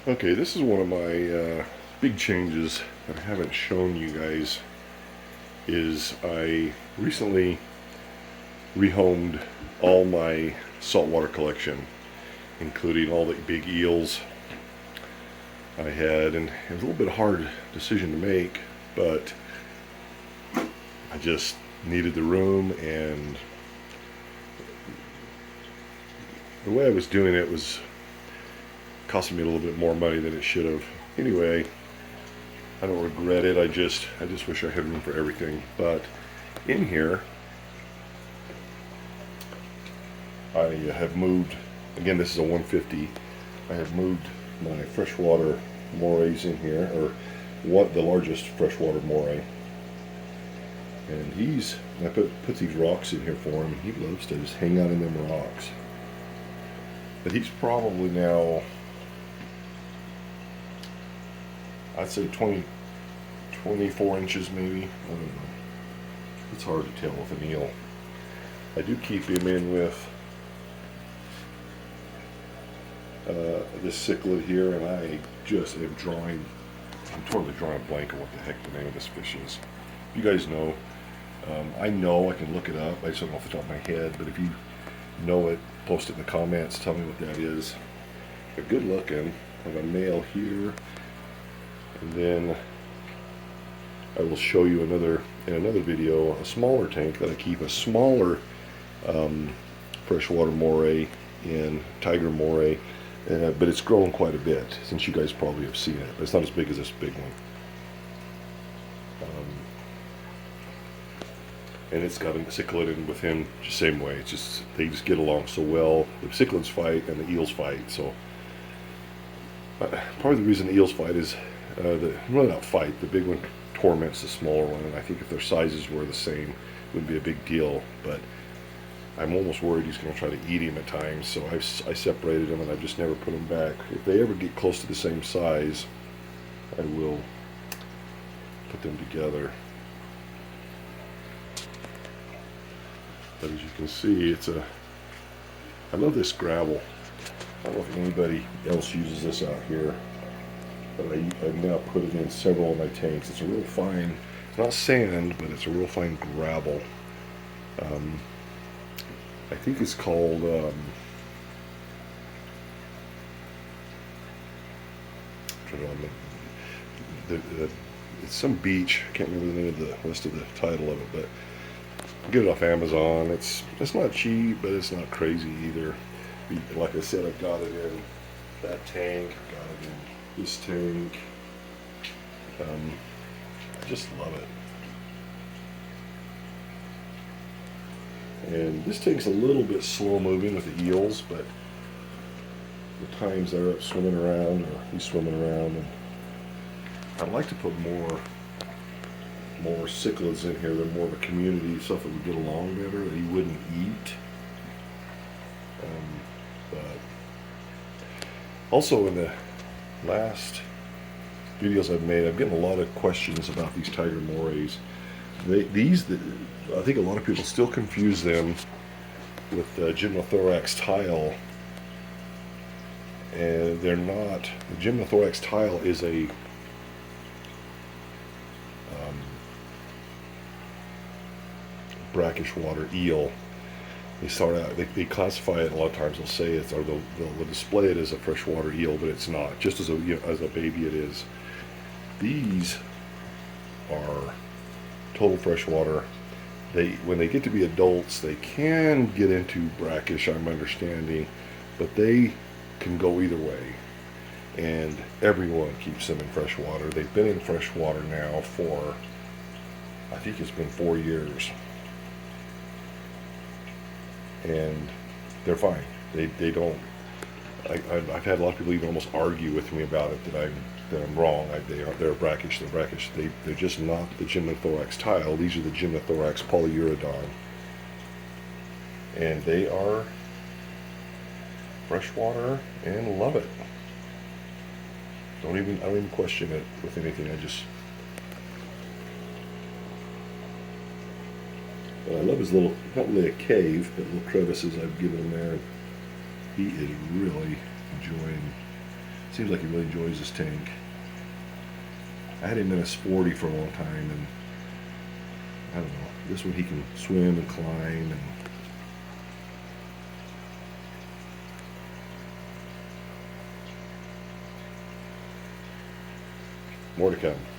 Okay, this is one of my big changes that I haven't shown you guys. Is I recently rehomed all my saltwater collection, including all the big eels I had, and it was a little bit hard decision to make, but I just needed the room, and the way I was doing it was costing me a little bit more money than it should have. Anyway, I don't regret it. I just wish I had room for everything. But in here, I have moved. Again, this is a 150. I have moved my freshwater morays in here, or what the largest freshwater moray. And I put these rocks in here for him. He loves to just hang out in them rocks. But he's probably now, I'd say 24 inches maybe. I don't know. It's hard to tell with an eel. I do keep him in with this cichlid here, and I just am I'm totally drawing a blank on what the heck the name of this fish is. You guys know. I know, I can look it up. I just don't know off the top of my head, but if you know it, post it in the comments, tell me what that is. They're good looking. I have a male here, and then I will show you in another video a smaller tank that I keep, a smaller freshwater moray in tiger moray, but it's grown quite a bit since you guys probably have seen it. But it's not as big as this big one. And it's got a cichlid in with him the same way. It's just, they just get along so well. The cichlids fight and the eels fight. So probably the reason the eels fight is really not fight. The big one torments the smaller one, and I think if their sizes were the same, it wouldn't be a big deal. But I'm almost worried he's going to try to eat him at times. So I separated them, and I've just never put them back. If they ever get close to the same size, I will put them together. But as you can see, I love this gravel. I don't know if anybody else uses this out here, but I've now put it in several of my tanks. It's a real fine, it's not sand, but it's a real fine gravel. I think it's called, it's some beach. I can't remember the name of the rest of the title of it, but get it off Amazon. It's not cheap, but it's not crazy either. Like I said, I've got it in that tank, I've got it in this tank. I just love it. And this tank's a little bit slow moving with the eels, but the times they're up swimming around, or he's swimming around, and I'd like to put more cichlids in here. They're more of a community, stuff that would get along better, that he wouldn't eat. But also in the last videos I've made, I've gotten a lot of questions about these tiger morays. I think a lot of people still confuse them with gymnothorax tile, and they're not. The gymnothorax tile is a brackish water eel. They start out, they classify it, a lot of times they'll say it's, or they'll display it as a freshwater eel, but it's not. Just as a baby it is. These are total freshwater. When they get to be adults, they can get into brackish, I'm understanding, but they can go either way. And everyone keeps them in freshwater. They've been in freshwater now for, I think it's been 4 years. And they're fine. They don't. I've had a lot of people even almost argue with me about it, that I'm wrong. They're brackish. They're just not the gymnothorax tile. These are the gymnothorax polyurodon, and they are freshwater and love it. I don't even question it with anything. I love his little, not really a cave, but little crevices I've given him there. He is really enjoying Seems like he really enjoys his tank. I had him in a sporty for a long time, and I don't know. This one he can swim and climb, and more to come.